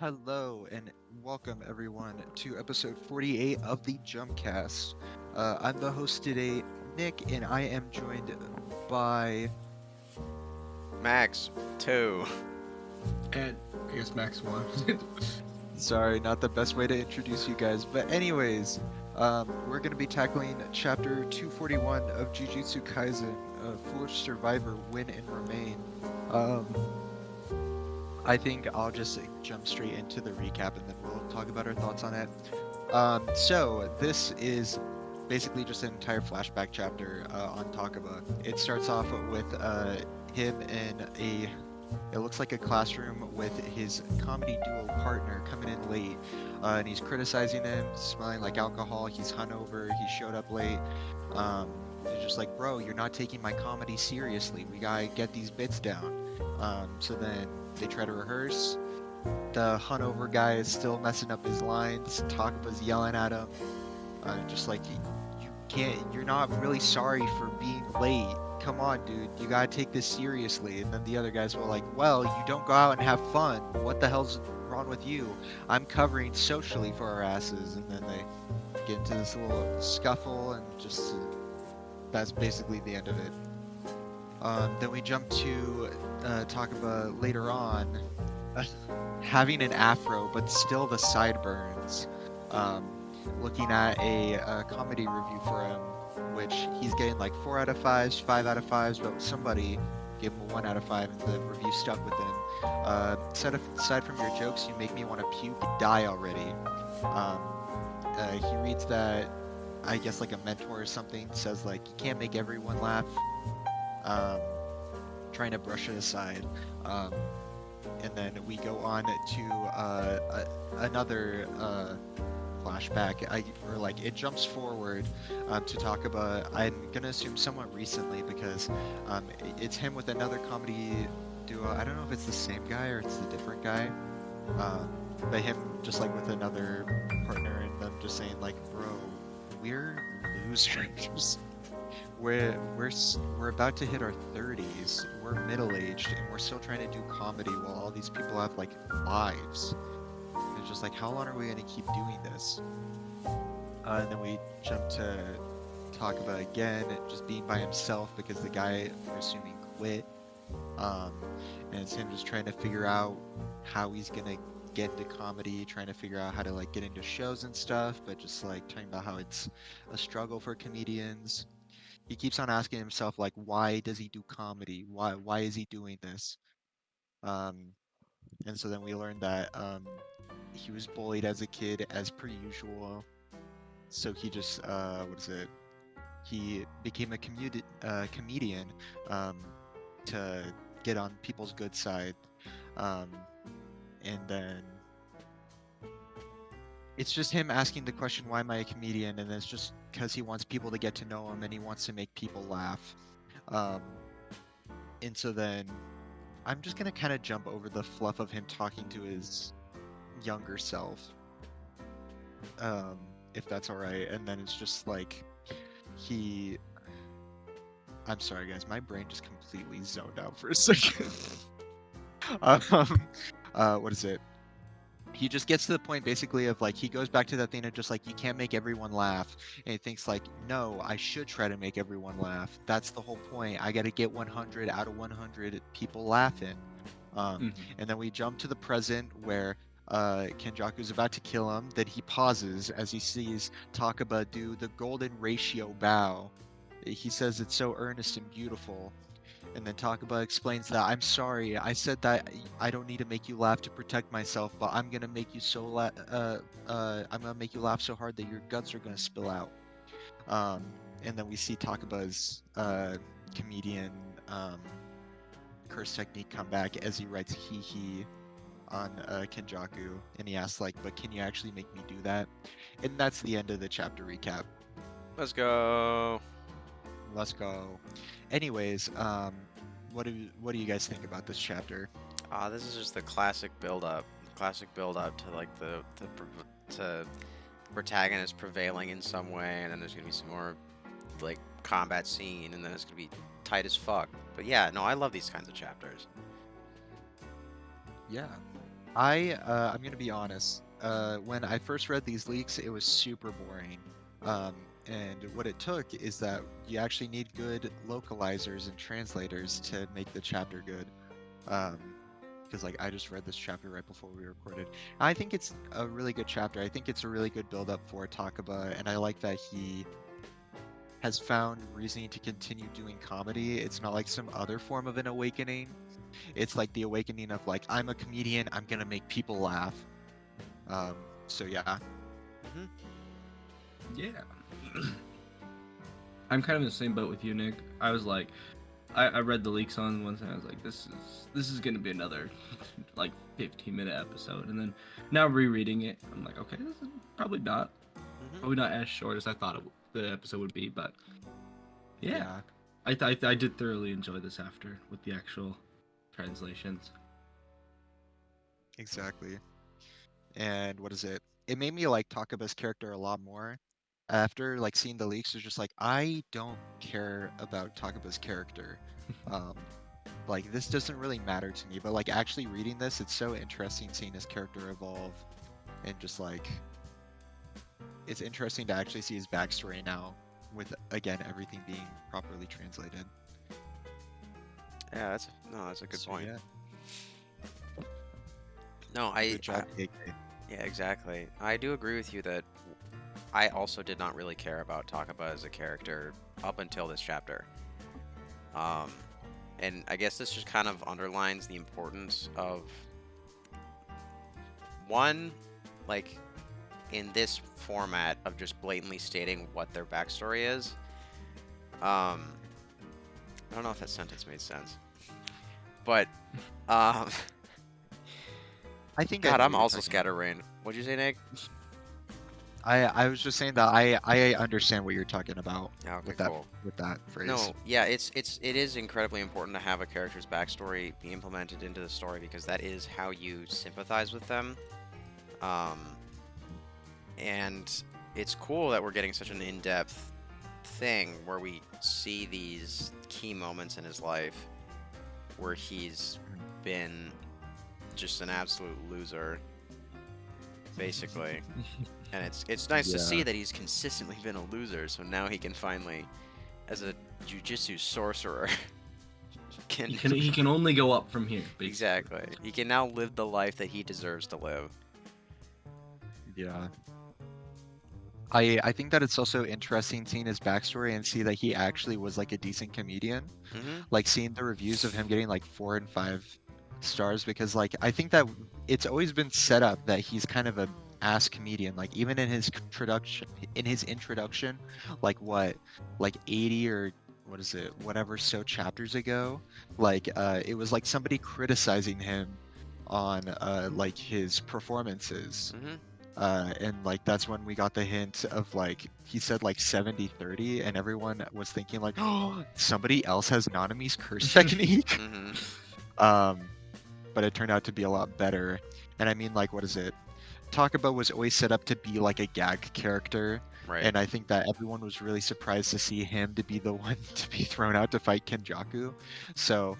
Hello and welcome everyone to episode 48 of the JumpCast. I'm the host today, Nick, and I am joined by. Max, two. And I guess Max won. Sorry, not the best way to introduce you guys, but anyways, we're going to be tackling chapter 241 of Jujutsu Kaisen, Foolish Survivor, Win and Remain. Um, I think I'll just jump straight into the recap and then we'll talk about our thoughts on it. So this is basically just an entire flashback chapter on Takaba. It starts off with him in it looks like a classroom with his comedy duo partner coming in late, and he's criticizing him, smelling like alcohol. He's hungover. He showed up late. He's just like, bro, you're not taking my comedy seriously. We gotta get these bits down. So then they try to rehearse. The hungover guy is still messing up his lines. Takaba's yelling at him, just like you can't. You're not really sorry for being late. Come on, dude. You gotta take this seriously. And then the other guys were like, well, you don't go out and have fun. What the hell's wrong with you? I'm covering socially for our asses. And then they get into this little scuffle, and just that's basically the end of it. Then we jump to talk about later on having an afro, but still the sideburns. Um, Looking at a comedy review for him, which he's getting like 4 out of 5s, 5 out of 5s, but somebody gave him a 1 out of 5, and the review stuck with him. Aside from your jokes, you make me want to puke, die already. Um, he reads that, I guess like a mentor or something says like, you can't make everyone laugh. Um, Trying to brush it aside. And then we go on to another flashback. Or like it jumps forward to talk about. I'm gonna assume somewhat recently because it's him with another comedy duo. I don't know if it's the same guy or it's a different guy. But him just like with another partner and them just saying like, bro, we're losers. We're about to hit our 30s. We're middle-aged and we're still trying to do comedy while all these people have like lives. It's just like, how long are we gonna keep doing this? And then we jump to talk about again just being by himself because the guy, we're assuming, quit. Um, and it's him just trying to figure out how he's gonna get into comedy, trying to figure out how to like get into shows and stuff, but just like talking about how it's a struggle for comedians. He keeps on asking himself like, why does he do comedy? Why is he doing this? Um, and so then we learned that he was bullied as a kid as per usual. So he just what is it? He became a comedian um, to get on people's good side. Um, and then it's just him asking the question, why am I a comedian? And it's just because he wants people to get to know him and he wants to make people laugh. Um, and so then I'm just gonna kind of jump over the fluff of him talking to his younger self, um, if that's all right. And then it's just like he. I'm sorry, guys. My brain just completely zoned out for a second. um, what is it? He just gets to the point basically of like he goes back to that thing of just like you can't make everyone laugh, and he thinks like, no, I should try to make everyone laugh. That's the whole point. I got to get 100 out of 100 people laughing. And then we jump to the present where Kenjaku's about to kill him. Then he pauses as he sees Takaba do the golden ratio bow. He says it's so earnest and beautiful. And then Takaba explains that I'm sorry. I said that I don't need to make you laugh to protect myself, but I'm gonna make you I'm gonna make you laugh so hard that your guts are gonna spill out. Um, and then we see Takaba's comedian curse technique come back as he writes he on Kenjaku, and he asks like, "But can you actually make me do that?" And that's the end of the chapter recap. Let's go. Let's go. Anyways, what do you guys think about this chapter? This is just the classic build-up. Classic build-up to like to protagonist prevailing in some way, and then there's gonna be some more like combat scene, and then it's gonna be tight as fuck. But yeah, no, I love these kinds of chapters. Yeah. I'm gonna be honest. When I first read these leaks, it was super boring. And what it took is that you actually need good localizers and translators to make the chapter good. Um, because like I just read this chapter right before we recorded. I think it's a really good chapter. I think it's a really good build up for Takaba, and I like that he has found reasoning to continue doing comedy. It's not like some other form of an awakening. It's like the awakening of like I'm a comedian, I'm gonna make people laugh. Um, so yeah. Hmm. Yeah. I'm kind of in the same boat with you, Nick. I was like, I read the leaks on once, and I was like, this is gonna be another like 15-minute episode, and then now rereading it, I'm like, okay, this is probably not as short as I thought the episode would be, but yeah, I did thoroughly enjoy this after with the actual translations. Exactly. And what is it? It made me like Takaba's character a lot more. After like seeing the leaks, it's just like I don't care about Takaba's character. Um, like this doesn't really matter to me, but like actually reading this, it's so interesting seeing his character evolve and just like it's interesting to actually see his backstory now with again everything being properly translated. Yeah, that's a good So, point. yeah, No, good job, Gege. yeah, exactly. I do agree with you that I also did not really care about Takaba as a character up until this chapter. Um, and I guess this just kind of underlines the importance of one, like in this format of just blatantly stating what their backstory is. I don't know if that sentence made sense, but um, I think I God, know I'm what you're also talking about. scatterbrained. What'd you say, Nick? I was just saying that I understand what you're talking about Yeah, okay, with that cool. with that phrase. No, yeah, it is incredibly important to have a character's backstory be implemented into the story because that is how you sympathize with them. Um, and it's cool that we're getting such an in-depth thing where we see these key moments in his life where he's been just an absolute loser, basically. And it's nice to see Yeah. that he's consistently been a loser, so now he can finally, as a jujitsu sorcerer, can He can only go up from here. Basically. exactly. He can now live the life that he deserves to live. Yeah. I think that it's also interesting seeing his backstory and see that he actually was like a decent comedian. Hmm. Like seeing the reviews of him getting like 4 and 5 stars because like I think that it's always been set up that he's kind of a ass comedian. Like even in his introduction, like what, like 80 or what is it, whatever so chapters ago, like it was like somebody criticizing him on like his performances. Hmm. And like that's when we got the hint of like he said like 70-30 and everyone was thinking like oh somebody else has Nanami's curse technique. Hmm. um but it turned out to be a lot better. And I mean like what is it, Takaba was always set up to be like a gag character, Right. and I think that everyone was really surprised to see him to be the one to be thrown out to fight Kenjaku. So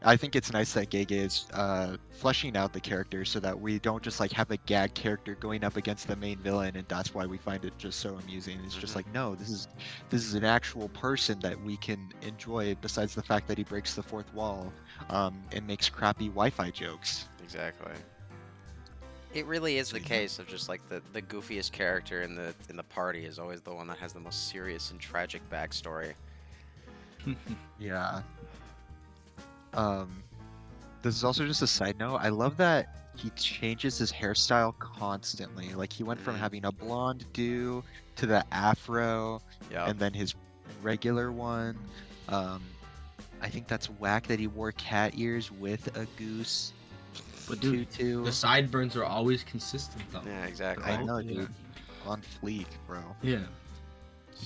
I think it's nice that Gege is fleshing out the character so that we don't just like have a gag character going up against the main villain, and that's why we find it just so amusing. It's just Mhm. like no, this is an actual person that we can enjoy. Besides the fact that he breaks the fourth wall, and makes crappy Wi-Fi jokes. Exactly. It really is So, the yeah. case of just like the goofiest character in the party is always the one that has the most serious and tragic backstory. Yeah. Um, this is also just a side note. I love that he changes his hairstyle constantly. Like he went from Mhm. having a blonde do to the afro, Yeah. and then his regular one. Um, I think that's whack that he wore cat ears with a goose But dude, tutu. the sideburns are always consistent though. Yeah, exactly. I Right? know, Yeah. dude. On fleek, bro. Yeah.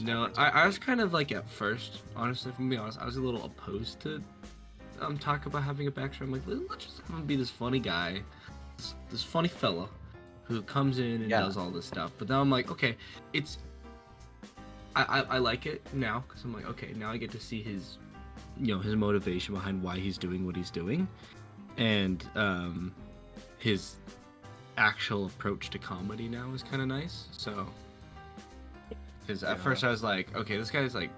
No, Sideburns I are was kind of like at first, honestly, if I'm being honest, I was a little opposed to talk about having a backstory. I'm like, let's just have him be this funny guy, this funny fella who comes in and Yeah. does all this stuff. But now I'm like, okay, it's I like it now because I'm like, okay, now I get to see his, his motivation behind why he's doing what he's doing, and his actual approach to comedy now is kind of nice. So, because at Yeah. first I was like, okay, this guy's like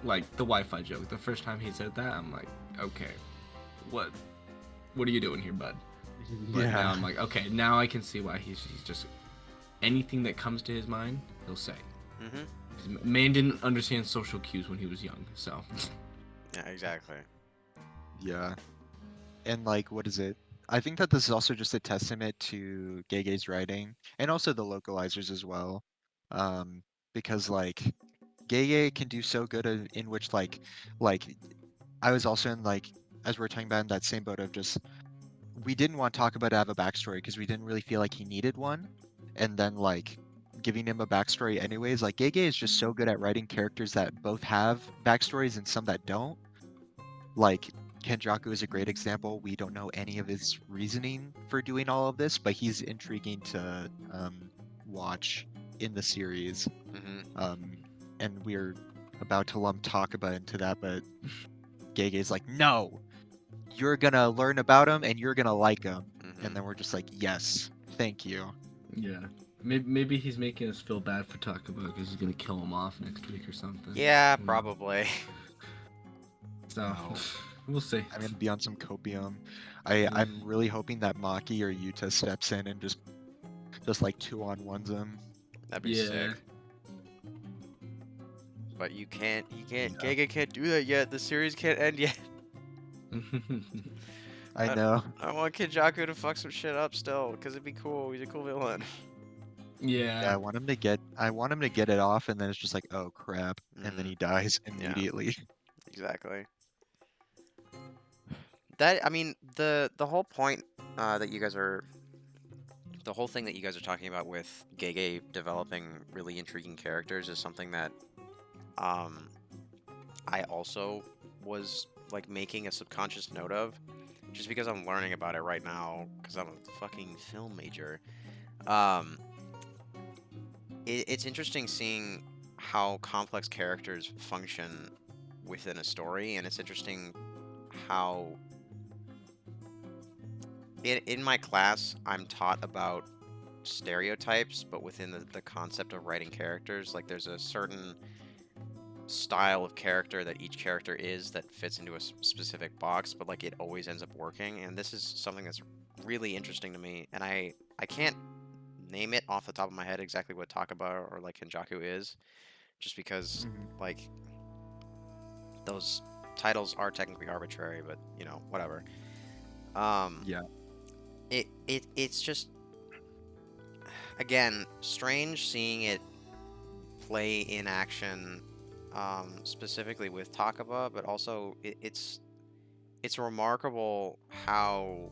the Wi-Fi joke. The first time he said that, I'm like, okay, what are you doing here, bud? But now I'm like, okay, now I can see why he's just anything that comes to his mind, he'll say. Mm-hmm. 'Cause man didn't understand social cues when he was young, so. Yeah, exactly. Yeah. And like, what is it? I think that this is also just a testament to Gege's writing and also the localizers as well. Because like Gege can do so good in which like I was also in like as we're talking about in that same boat of just we didn't want Takaba to have a backstory because we didn't really feel like he needed one. And then like giving him a backstory anyways, like Gege is just so good at writing characters that both have backstories and some that don't. Like Kenjaku is a great example. We don't know any of his reasoning for doing all of this, but he's intriguing to watch in the series. Mm-hmm. And we're about to lump Takaba into that, but Gege's like, no, you're gonna learn about him and you're gonna like him. Mm-hmm. And then we're just like, yes, thank you. Yeah. Maybe he's making us feel bad for Takaba because he's gonna kill him off next week or something. Yeah, probably. So, No. we'll see. I'm gonna be on some copium. Yeah. I'm really hoping that Maki or Yuta steps in and just like 2-on-1s him. That'd be Yeah. sick. But you can't. Yeah. Gege can't do that yet. The series can't end yet. I know. I want Kenjaku to fuck some shit up still, because it'd be cool. He's a cool villain. Yeah, I want him to get it off, and then it's just like, oh crap, and then he dies immediately. Exactly. That, I mean, the whole point that you guys are, the whole thing that you guys are talking about with Gege developing really intriguing characters is something that I also was like making a subconscious note of, just because I'm learning about it right now because I'm a fucking film major. It's interesting seeing how complex characters function within a story, and it's interesting how in my class I'm taught about stereotypes, but within the concept of writing characters, like there's a certain style of character that each character is that fits into a specific box, but like it always ends up working. And this is something that's really interesting to me, and I can't name it off the top of my head exactly what Takaba or like Kenjaku is, just because like those titles are technically arbitrary, but you know, whatever. Yeah. It's just, again, strange seeing it play in action, specifically with Takaba, but also it's remarkable how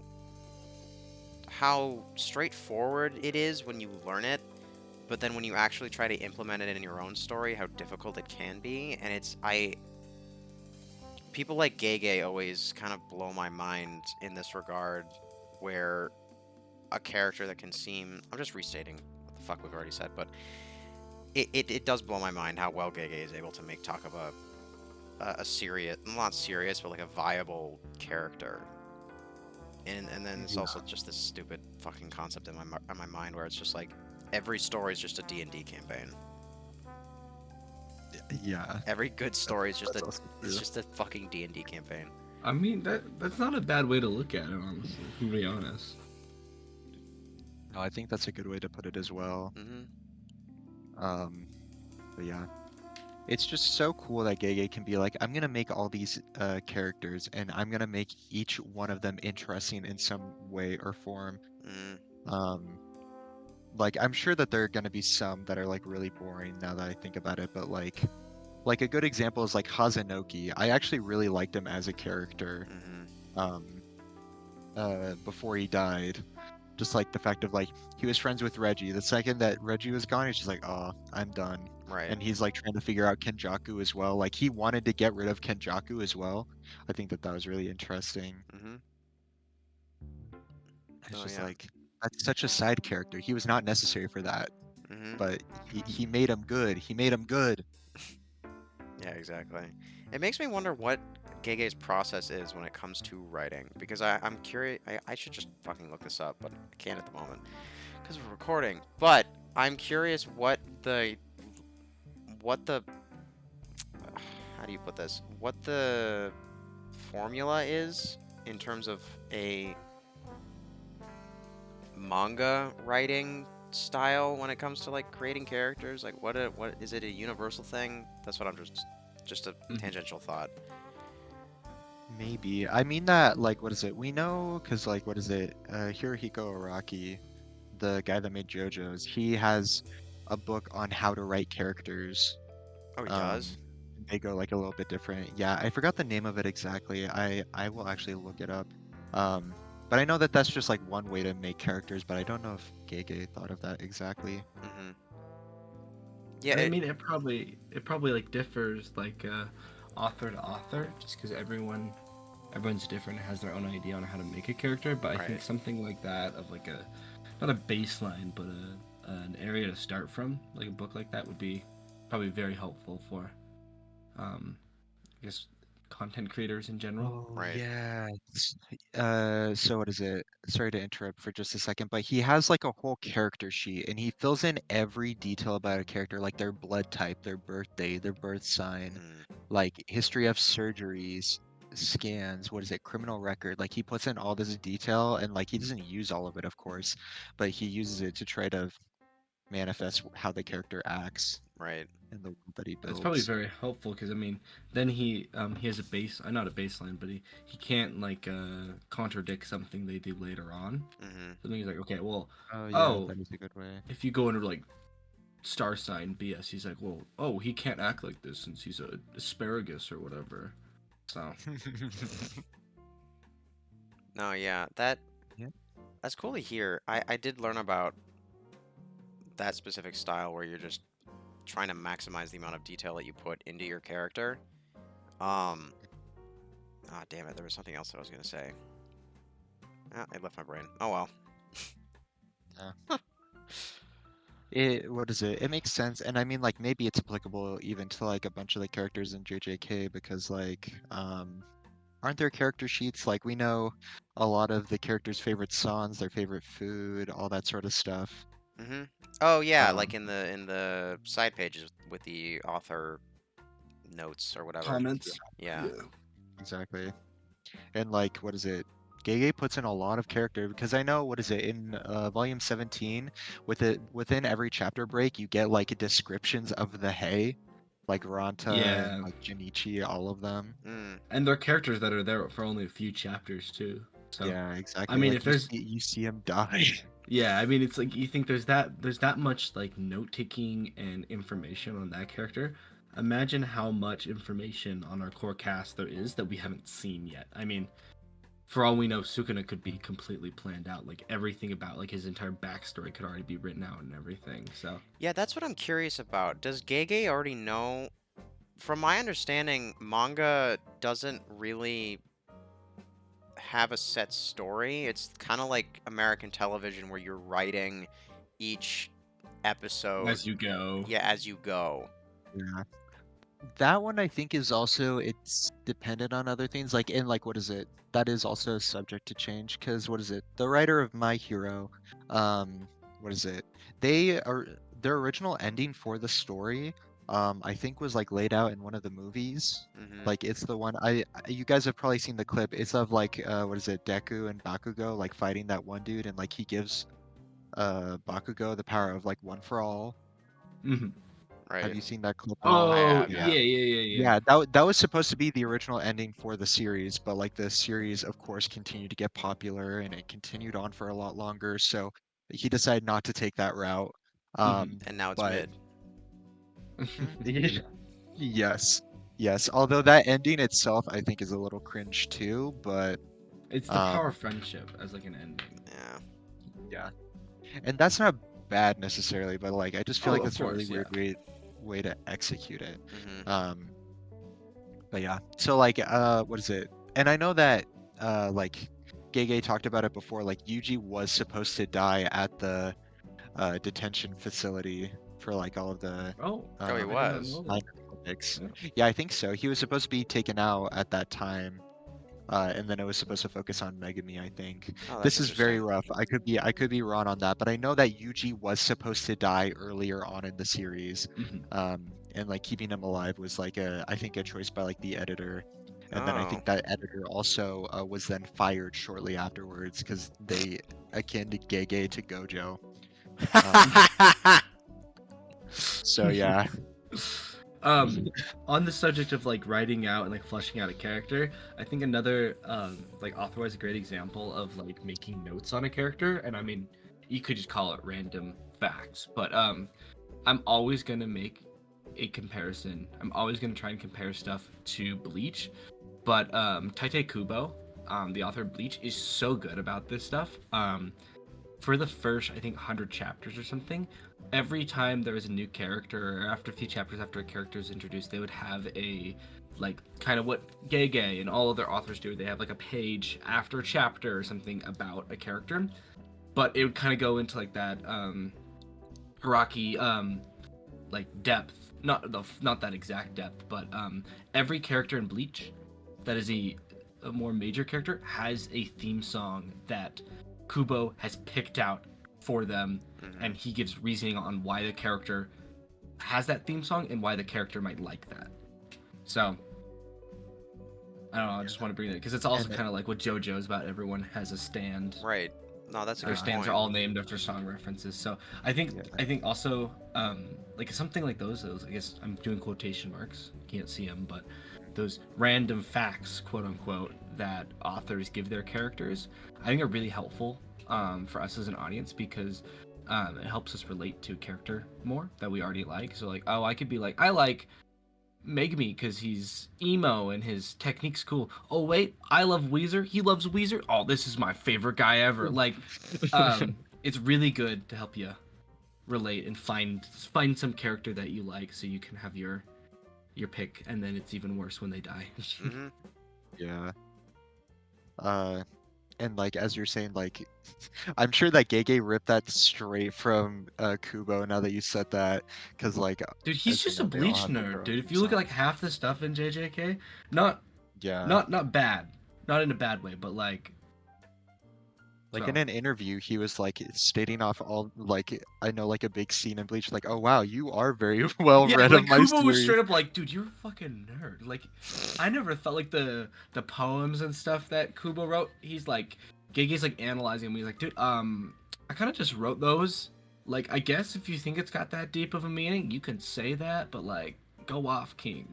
straightforward it is when you learn it, but then when you actually try to implement it in your own story, how difficult it can be. And people like Gege always kind of blow my mind in this regard, where a character that can seem, I'm just restating what the fuck we've already said, but it does blow my mind how well Gege is able to make Takaba a serious, not serious, but like a viable character. And then it's also just this stupid fucking concept in my mind where it's just like every story is just a D&D campaign. Yeah. Every good story is just That's it's just a fucking D&D campaign. I mean, that's not a bad way to look at it, honestly, to be honest. No, I think that's a good way to put it as well. But yeah, it's just so cool that Gege can be like, I'm gonna make all these characters, and I'm gonna make each one of them interesting in some way or form. Like I'm sure that there are gonna be some that are like really boring now that I think about it, but like a good example is like Hazanoki. I actually really liked him as a character. Before he died. Just like the fact of like he was friends with Reggie. The second that Reggie was gone, he's just like, oh, I'm done. Right. And he's like trying to figure out Kenjaku as well. Like he wanted to get rid of Kenjaku as well. I think that was really interesting. It's just like that's such a side character. He was not necessary for that, but he made him good. He made him good. Yeah, exactly. It makes me wonder what Gege's process is when it comes to writing, because I'm curious. I should just fucking look this up, but I can't at the moment because we're recording. But I'm curious what the how do you put this? What the formula is in terms of a manga writing style when it comes to like creating characters. Like, what is it, a universal thing? That's what I'm just a Mhm. tangential thought. Maybe. I mean that, like, what is it? We know, because, like, what is it? Hirohiko Araki, the guy that made JoJo's, he has a book on how to write characters. Oh, he Um, does? they go, like, a little bit different. Yeah, I forgot the name of it exactly. I will actually look it up. Um, but I know that that's just, like, one way to make characters, but I don't know if Gege thought of that exactly. Mm-hmm. Yeah, I mean, it probably like differs like author to author, just because everyone's different and has their own idea on how to make a character. But I think right. something like that of like a not a baseline, but an area to start from, like a book like that, would be probably very helpful for I guess content creators in general. Oh, Right. yeah. So what is it? Sorry to interrupt for just a second, but he has like a whole character sheet and he fills in every detail about a character, like their blood type, their birthday, their birth sign, Mm, like history of surgeries, scans, what is it, criminal record. Like he puts in all this detail and like he doesn't use all of it, of course, but he uses it to try to manifest how the character acts right. in the world that he It's probably builds. very helpful because I mean, then he has a base, not a baseline, but he can't like contradict something they do later on. Mm-hmm. So then he's like, okay, well, Oh yeah, oh, that is a good way. if you go into like star sign BS, he's like, well, oh, he can't act like this since he's a asparagus or whatever. So No, yeah, Yeah. that's cool to hear. I did learn about that specific style where you're just trying to maximize the amount of detail that you put into your character. Um, ah, damn it, there was something else that I was gonna say. Ah, it left my brain. Oh well. Yeah. What is it? It makes sense, and I mean, like maybe it's applicable even to like a bunch of the characters in JJK because like, aren't there character sheets? Like we know a lot of the characters' favorite songs, their favorite food, all that sort of stuff. Mm-hmm. Oh yeah, like Um, in the side pages with the author notes or whatever. yeah, comments, Yeah. yeah, exactly. And like, what is it? Gege puts in a lot of character because I know what is it in volume 17 with it within every chapter break you get like descriptions of the Hay, like Ranta and yeah, like Jinichi, all of them. Mm. and they're characters that are there for only a few chapters too. So Yeah, I exactly. mean, Like if there's you see him die. yeah, I mean, it's like you think there's that much like note taking and information on that character. Imagine how much information on our core cast there is that we haven't seen yet. I mean, for all we know, Sukuna could be completely planned out. Like everything about like his entire backstory could already be written out and everything. So Yeah, that's what I'm curious about. Does Gege already know? From my understanding, manga doesn't really have a set story. It's kind of like American television where you're writing each episode, as you go, yeah, as you go. Yeah. That one I think is also it's dependent on other things like in like what is it? That is also subject to change because what is it? The writer of My Hero, um, what is it? They are their original ending for the story, I think was like laid out in one of the movies. Mm-hmm. Like it's the one you guys have probably seen the clip. It's of like what is it? Deku and Bakugo like fighting that one dude and like he gives Bakugo the power of like one for all. hmm Have Right. you seen that clip at I all? oh have, Yeah. yeah. yeah, yeah, yeah, yeah. Yeah, that was supposed to be the original ending for the series, but like the series, of course, continued to get popular and it continued on for a lot longer. So he decided not to take that route. hmm And now it's But mid. Mm. yes, yes. Although that ending itself, I think, is a little cringe too. But It's the power um, of friendship as like an ending. Yeah. yeah, and that's not bad necessarily. But like, I just feel Oh, like of that's a really course, yeah. weird way to execute it. Mm-hmm. Um, But yeah, so like, what is it? And I know that, like, Gege talked about it before. Like, Yuji was supposed to die at the detention facility for like all of the Oh, Oh, he um, I did not was. know that. minor Olympics. Yeah. Yeah, I think so. He was supposed to be taken out at that time. And then it was supposed to focus on Megami, I think. Oh, that's This is very interesting. rough. I could be wrong on that, but I know that Yuji was supposed to die earlier on in the series. Mhm. And like keeping him alive was like I think a choice by like the editor. And then I Oh. think that editor also was then fired shortly afterwards because they akin to Gege to Gojo. So yeah. um on the subject of like writing out and like fleshing out a character, I think another like author was a great example of like making notes on a character, and I mean you could just call it random facts, but I'm always gonna make a comparison. I'm always gonna try and compare stuff to Bleach, but Tite Kubo, the author of Bleach, is so good about this stuff. For the first, I think, 100 chapters or something, every time there was a new character, or after a few chapters after a character is introduced, they would have a, like, kind of what Gege and all other authors do. They have, like, a page after a chapter or something about a character. But it would kind of go into, like, that, Hiraki, like, depth. Not that exact depth, but, every character in Bleach that is a more major character has a theme song that Kubo has picked out for them, and he gives reasoning on why the character has that theme song and why the character might like that. So I don't know, I just want to bring that because it's also And kind of like what JoJo's about. Everyone has a stand. Right. No, that's a Their good stands point. are all named after song references. So I think also like something like those I guess I'm doing quotation marks. You can't see them, but those random facts, quote unquote, that authors give their characters, I think are really helpful for us as an audience because it helps us relate to a character more that we already like. So like, oh, I could be like, I like Megami because he's emo and his technique's cool. Oh wait, I love Weezer. He loves Weezer. Oh, this is my favorite guy ever. Like, it's really good to help you relate and find some character that you like, so you can have your pick. And then it's even worse when they die. hmm yeah. And like as you're saying, like I'm sure that Gege ripped that straight from Kubo. Now that you said that, because like Dude, he's as you just a know, they all Bleach have their nerd, own dude. If theme you look at like songs. half the stuff in JJK, not Yeah. not bad, not in a bad way, but like Like so. in an interview, he was like stating off all like I know like a big scene in Bleach, like, oh wow, you are very well Yeah, read of like my Kubo was series. straight up like, dude, you're a fucking nerd. Like, I never thought like the poems and stuff that Kubo wrote. He's like, Gege's like analyzing them. He's like, dude, I kind of just wrote those. Like, I guess if you think it's got that deep of a meaning, you can say that, but like, go off, King.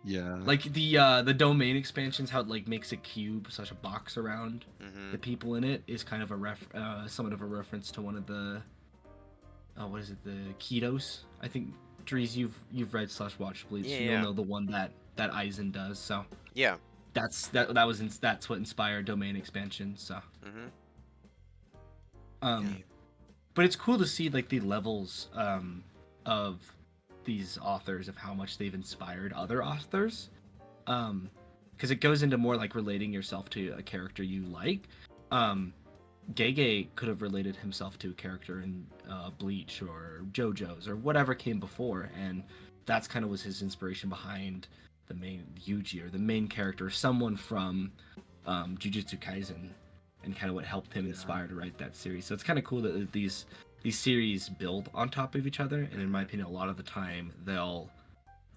Yeah. Like the domain expansions, how it like makes a cube, such a box around the people in it, is kind of a somewhat of a reference to one of the what is it, the Ketos? I think Dries, you've read / watched Bleach, Yeah, so yeah. you'll know the one that Aizen does. So Yeah. that's what inspired domain expansion. So hmm but it's cool to see like the levels of these authors, of how much they've inspired other authors, because it goes into more like relating yourself to a character you like. Gege could have related himself to a character in Bleach or JoJo's or whatever came before, and that's kind of was his inspiration behind the main Yuji, or the main character, someone from Jujutsu Kaisen, and kind of what helped him inspire to write that series. So it's kind of cool that these series build on top of each other, and in my opinion, a lot of the time they'll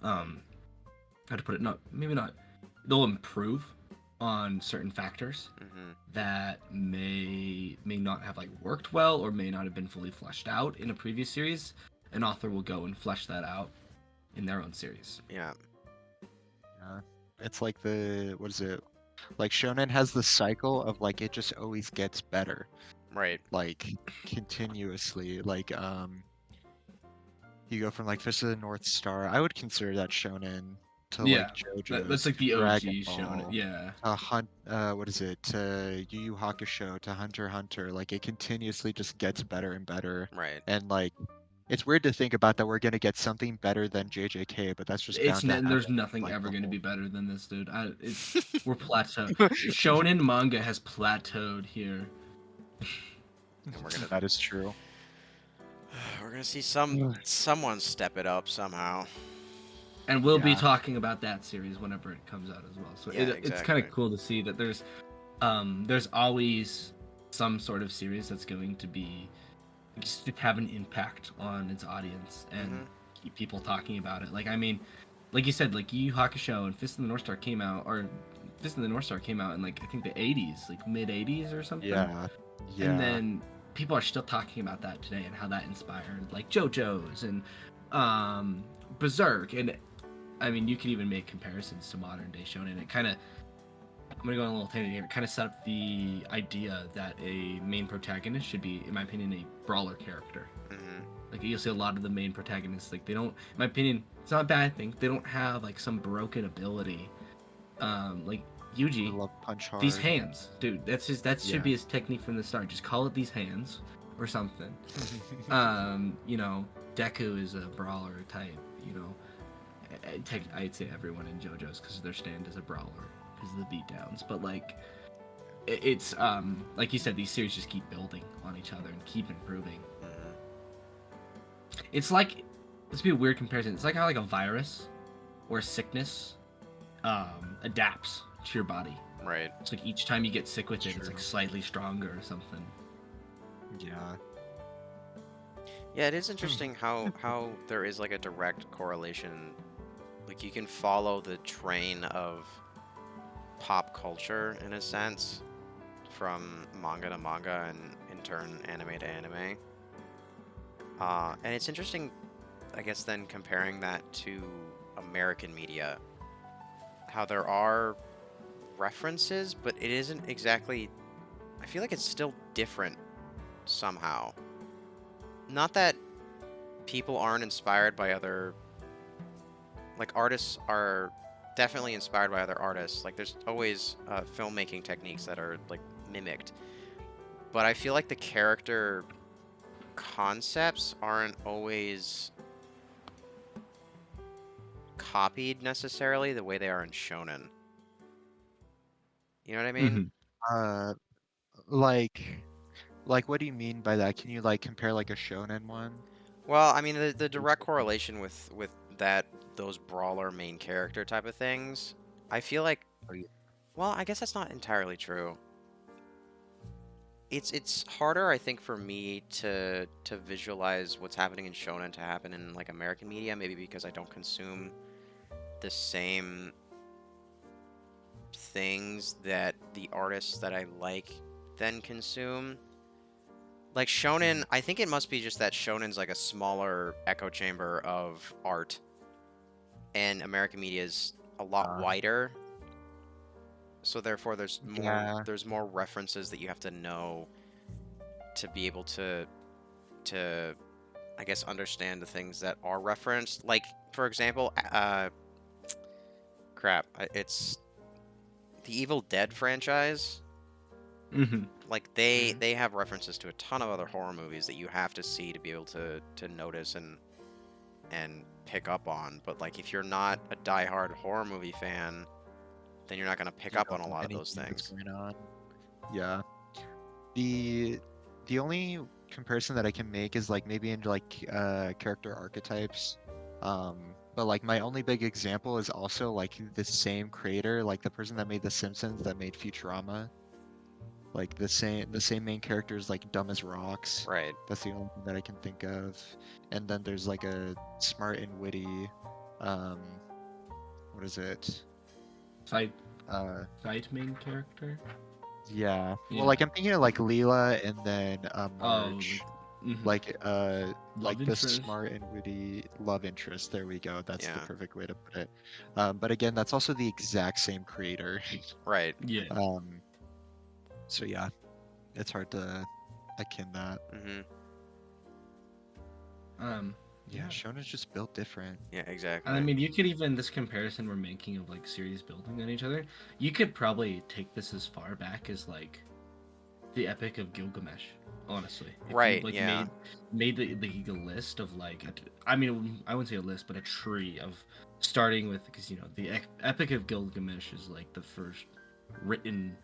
how to put it, they'll improve on certain factors that may not have like worked well, or may not have been fully fleshed out in a previous series. An author will go and flesh that out in their own series. Yeah. Yeah. It's like what is it? Like Shonen has the cycle of like it just always gets better. Right. Like continuously. Like you go from like Fist of the North Star. I would consider that Shonen to Yeah, like JoJo's, that's like the OG Dragon Shonen. Ball, Yeah. what is it? To Yu Yu Hakusho, to Hunter x Hunter. Like it continuously just gets better and better. Right. And like it's weird to think about that we're gonna get something better than JJK, but that's just bound to There's happen, nothing like ever the going to whole. be better than this, dude. We're plateaued. Shonen manga has plateaued here. And we're gonna That is true. we're gonna see someone step it up somehow. And we'll be Yeah. talking about that series whenever it comes out as well. So Yeah, it's kind exactly. of cool to see that there's always some sort of series that's going to be just have an impact on its audience and Mhm. keep people talking about it. Like I mean, like you said, like Yu Yu Hakusho and Fist of the North Star came out, or Fist of the North Star came out in like I think the 80s, like mid 80s or something. Yeah. And Yeah. then people are still talking about that today and how that inspired like JoJo's and Berserk. And I mean, you can even make comparisons to modern day shonen. It kind of, I'm gonna go on a little tangent here. It kind of set up the idea that a main protagonist should be, in my opinion, a brawler character. Mhm. Like you'll see a lot of the main protagonists, like they don't, in my opinion, it's not a bad thing. They don't have like some broken ability. Like I Yuji, love Punch these Hard. hands, dude. That should Yeah. be his technique from the start. Just call it these hands or something. You know, Deku is a brawler type. You know, I'd say everyone in JoJo's because their stand is a brawler because of the beatdowns. But like, it's like you said, these series just keep building on each other and keep improving. Mhm. It's like, let's be a weird comparison. It's like how like a virus or a sickness adapts to your body. Right. It's like each time you get sick with it, it's True. like slightly stronger or something. Yeah. Yeah, it is interesting how there is like a direct correlation. Like you can follow the train of pop culture in a sense from manga to manga and in turn anime to anime. And it's interesting, I guess, then comparing that to American media, how there are references, but it isn't exactly. I feel like it's still different somehow. Not that people aren't inspired by other, like artists are definitely inspired by other artists. Like there's always filmmaking techniques that are like mimicked, but I feel like the character concepts aren't always copied necessarily the way they are in shonen. You know what I mean? Uh, like, what do you mean by that? Can you like compare like a shonen one? Well, I mean the direct correlation with that those brawler main character type of things. I feel like, Oh, yeah. well, I guess that's not entirely true. It's harder, I think, for me to visualize what's happening in shonen to happen in like American media, maybe because I don't consume the same things that the artists that I like then consume. Like shonen, I think it must be just that shonen's like a smaller echo chamber of art, and American media is a lot Uh, wider. So therefore, Yeah. there's more references that you have to know to be able to I guess understand the things that are referenced. Like for example, it's the Evil Dead franchise. Mm-hmm. Like Mhm. they have references to a ton of other horror movies that you have to see to be able to notice and pick up on. But like if you're not a diehard horror movie fan, then you're not gonna pick You up on don't a know lot of those anything that's things. going on. Yeah. The the only comparison that I can make is like maybe into like character archetypes. Um, but like my only big example is also like the same creator, like the person that made The Simpsons that made Futurama. Like the same main character is like dumb as rocks. Right. That's the only thing that I can think of. And then there's like a smart and witty, um, what is it? Side Uh, side main character. yeah. Well, Yeah. like I'm thinking of like Leela and then Oh, Marge. mhm. Like Love the interest. smart and witty love interest. There we go. That's the Yeah. perfect way to put it. But again, that's also the exact same creator. Right. Yeah. Um, so yeah, it's hard to akin that. Mm-hmm. Yeah, Yeah. Shonen's just built different. Yeah, exactly. And I mean, you could even this comparison we're making of like series building on each other. You could probably take this as far back as like the Epic of Gilgamesh. Honestly, if you, Right, like yeah. made the list of like I mean I wouldn't say a list, but a tree of starting with because you know the Epic of Gilgamesh is like the first written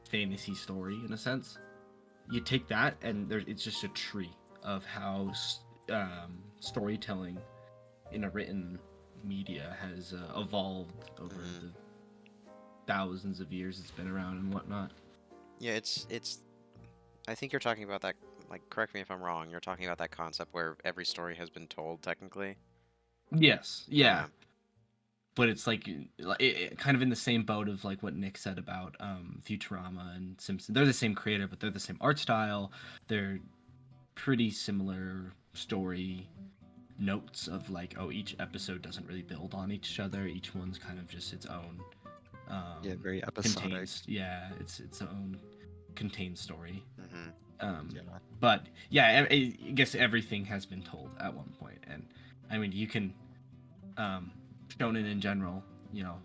fantasy story in a sense. You take that and it's just a tree of how storytelling in a written media has evolved over the thousands of years it's been around and whatnot. Yeah, it's. I think you're talking about that. Like, correct me if I'm wrong. You're talking about that concept where every story has been told, technically. Yes, yeah. But it's like kind of in the same boat of like what Nick said about Futurama and Simpson. They're the same creator, but they're the same art style. They're pretty similar story notes of like, oh, each episode doesn't really build on each other. Each one's kind of just its own. Very episodic. It's its own contained story. Mm-hmm. But yeah, I guess everything has been told at one point, and I mean you can. Shonen in general, you know,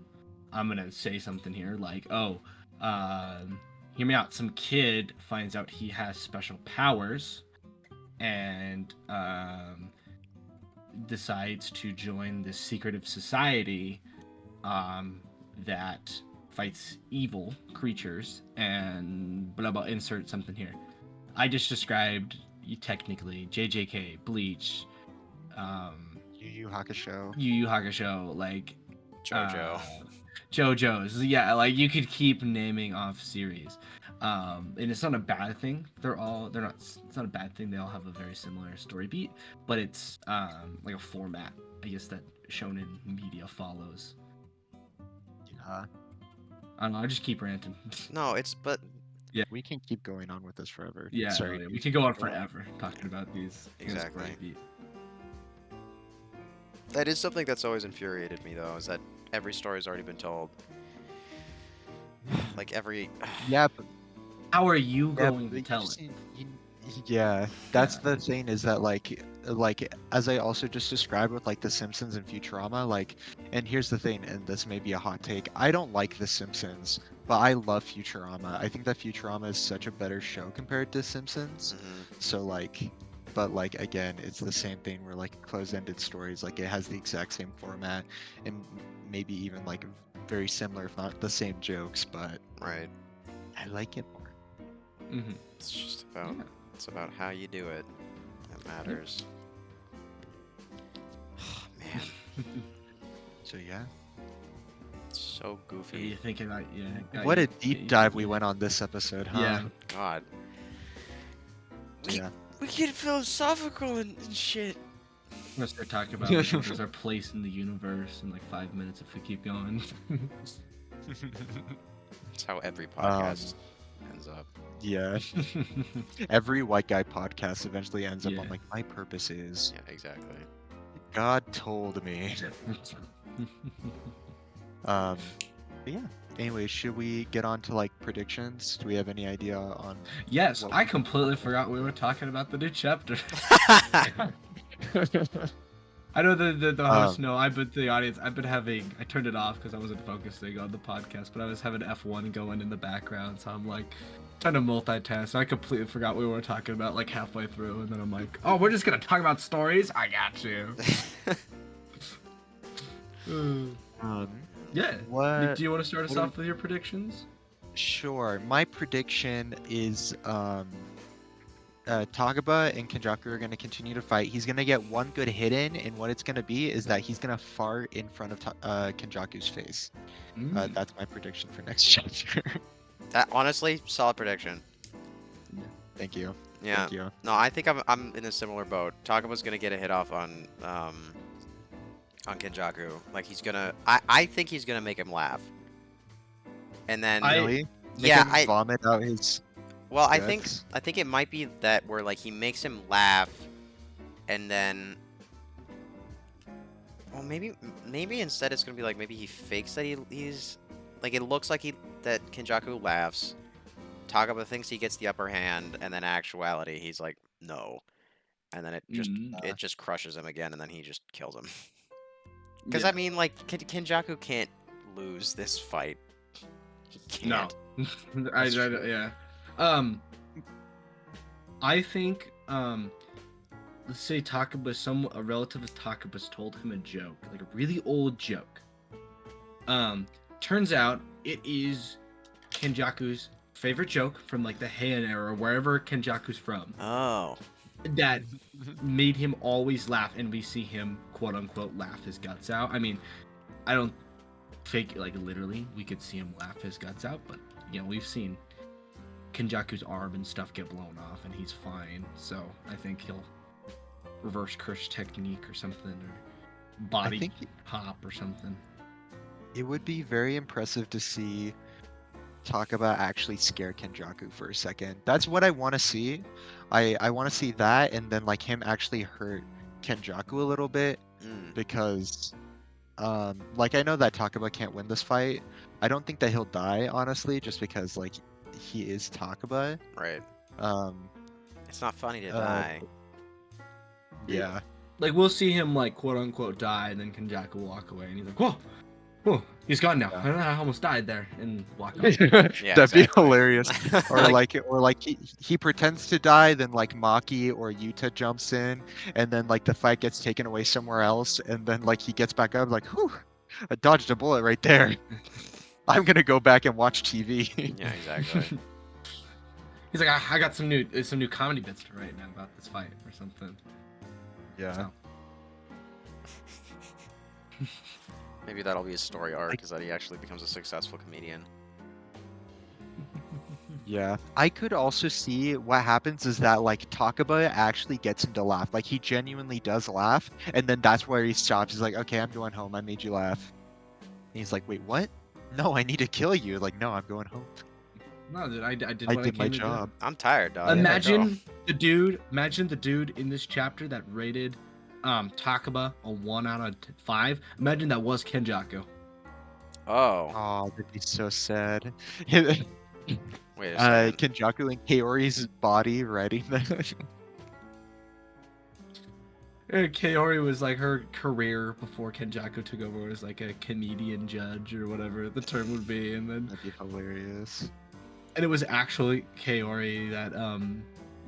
I'm gonna say something here like, hear me out. Some kid finds out he has special powers, and decides to join this secretive society that fights evil creatures, and blah blah. Insert something here. I just described technically JJK, Bleach. Yu Yu Hakusho. Yu Yu Hakusho, like JoJo. JoJo's, yeah, like you could keep naming off series, and it's not a bad thing. It's not a bad thing. They all have a very similar story beat, but it's like a format, I guess, that shonen media follows. Yeah. I don't know. I just keep ranting. No, but Yeah. We can keep going on with this forever. Yeah, Sorry. no, yeah, we could go on forever talking about these. Exactly. Story beat. that is something that's always infuriated me, though, is that every story's already been told. Like every. Yeah, but How are you yeah, going but to you tell just it? yeah, that's Yeah. the thing is that like as I also just described with like The Simpsons and Futurama, like, and here's the thing, and this may be a hot take, I don't like The Simpsons, but I love Futurama. I think that Futurama is such a better show compared to Simpsons. Mhm. So like, but like again, it's the same thing where like closed-ended stories, like it has the exact same format and maybe even like very similar, if not the same jokes, but Right. I like it more. Mm-hmm. It's just about. Yeah. It's about how you do it that matters. Oh, man, So yeah. it's so Are you goofy. thinking about What a deep dive we went on this episode, huh? Yeah. God. Yeah. We get philosophical and shit. I'm gonna start talking about like, what is our place in the universe in like 5 minutes if we keep going. That's how every podcast ends up. Yeah. Every white guy podcast eventually ends up Yeah. on like, my purpose is Yeah, exactly. God told me. But yeah. Anyway, should we get on to like predictions? Do we have any idea on Yes, What- I completely forgot we were talking about the new chapter. I know the host know, but the audience, I turned it off because I wasn't focusing on the podcast, but I was having F1 going in the background, so I'm like trying to multitask. So I completely forgot we were talking about like halfway through, and then I'm like, oh, we're just gonna talk about stories? I got you. Yeah. what Do you want to start us what do we- off with your predictions? Sure. My prediction is Takaba and Kenjaku are going to continue to fight. He's going to get one good hit in, and what it's going to be is that he's going to fart in front of Kenjaku's face. That's my prediction for next chapter. That honestly, solid prediction. Thank you. Yeah. Thank you. No, I think I'm in a similar boat. Takaba's gonna get a hit off on Kenjaku. Like he's gonna. I think he's gonna make him laugh. And then Really? Make yeah, him vomit out his. well, I guts? think it might be that where like he makes him laugh, and then. Well, maybe instead it's gonna be like maybe he fakes that he's like it looks like that Kenjaku laughs. Takaba thinks he gets the upper hand, and then actuality he's like no, and then it just crushes him again, and then he just kills him. Because I mean, like Kenjaku can't lose this fight. He can't. No. Yeah. I think let's say Takaba, a relative of Takaba's told him a joke, like a really old joke. Turns out it is Kenjaku's favorite joke from like the Heian era, or wherever Kenjaku's from. Oh. That made him always laugh, and we see him quote unquote laugh his guts out. I mean, I don't fake like literally we could see him laugh his guts out, but you know we've seen Kenjaku's arm and stuff get blown off, and he's fine. So I think he'll reverse curse technique or something, or body think hop or something. it would be very impressive to see Takaba actually scare Kenjaku for a second. That's what I want to see. I want to see that, and then like him actually hurt Kenjaku a little bit, because like I know that Takaba can't win this fight. I don't think that he'll die, honestly, just because like he is Takaba. Right. Um, It's not funny to die. yeah. Like we'll see him like quote unquote die, and then Kenjaku walk away, and he's like, "Whoa, whoa, he's gone now. Yeah. I almost died there," and walk away. Yeah, That'd be exactly. hilarious. Or like he pretends to die, then like Maki or Yuta jumps in, and then like the fight gets taken away somewhere else, and then like he gets back up like, whew, I dodged a bullet right there. I'm gonna go back and watch TV. Yeah, exactly. He's like, I got some new comedy bits to write now about this fight or something. Yeah. So. Maybe that'll be his story arc, Like- is that he actually becomes a successful comedian. Yeah. I could also see what happens is that like Takaba actually gets him to laugh. Like he genuinely does laugh, and then that's where he stops. He's like, okay, I'm going home. I made you laugh. And he's like, wait, what? No, I need to kill you. Like, no, I'm going home. No, dude, I did I what did I my came to do. job. I'm tired, dog. Imagine the dude in this chapter that rated Takaba a 1 out of 5. Imagine that was Kenjaku. Oh, Oh, that'd be so sad. wait a second. Kenjaku and Kaori's body writing that. Kaori was like her career before Kenjaku took over was like a comedian judge or whatever the term would be, and then That'd be hilarious. and it was actually Kaori that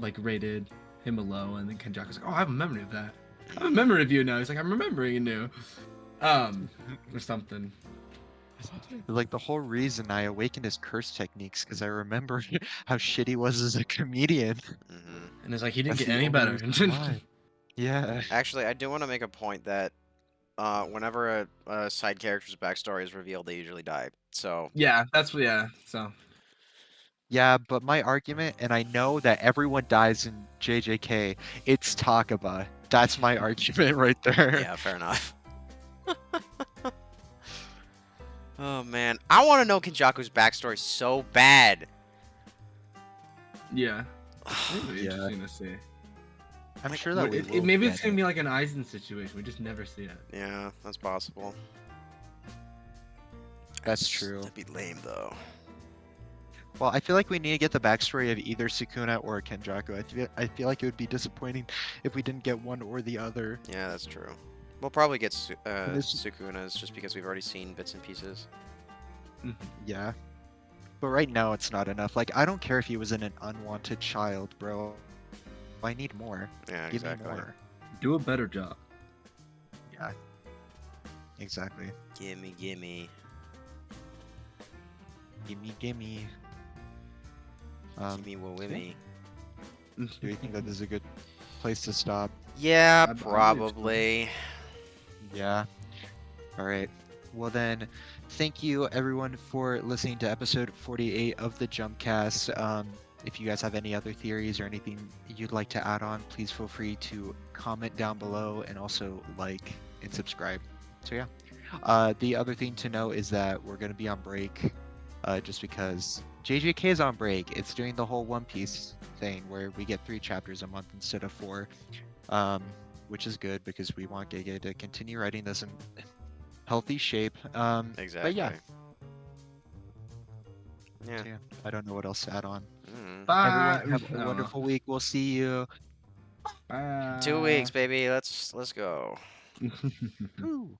like rated him a low, and then Kenjaku's like, oh, I have a memory of that. I have a memory of you now. He's like, I'm remembering you. Or something. Like the whole reason I awakened his curse techniques because I remember how shit he was as a comedian. hmm And it's like he didn't That's get the any only better. reason why. Yeah. Actually, I do want to make a point that whenever a side character's backstory is revealed, they usually die. So, Yeah, that's what. Yeah, so Yeah, but my argument, and I know that everyone dies in JJK, it's Takaba. That's my argument right there. yeah, fair enough. Oh, man. I want to know Kenjaku's backstory so bad. yeah, it'll be Yeah. interesting to see. I'm sure that we will maybe get it's gonna be like an Aizen situation. We just never see it. Yeah, that's possible. That's true. That'd be lame, though. Well, I feel like we need to get the backstory of either Sukuna or Kenjaku. I feel like it would be disappointing if we didn't get one or the other. Yeah, that's true. We'll probably get This- Sukuna's just because we've already seen bits and pieces. Yeah. But right now it's not enough. Like, I don't care if he was in an unwanted child, bro. I need more. Yeah, Give exactly. me more. Do a better job. Yeah. Exactly. Gimme, gimme. Gimme, gimme. Gimme, what wimmy. Do you think that is a good place to stop? Yeah, I believe so. probably. Yeah. All right. Well then, thank you everyone for listening to episode 48 of the JumpCast. If you guys have any other theories or anything you'd like to add on, please feel free to comment down below and also like and subscribe. So yeah. The other thing to know is that we're going to be on break just because JJK is on break. It's doing the whole One Piece thing where we get 3 chapters a month instead of 4, which is good because we want Gege to continue writing this in healthy shape. Exactly. But yeah, Yeah. so yeah, I don't know what else to add on. Bye. Everyone have a wonderful week. We'll see you. Bye. 2 weeks, baby. Let's go. Woo.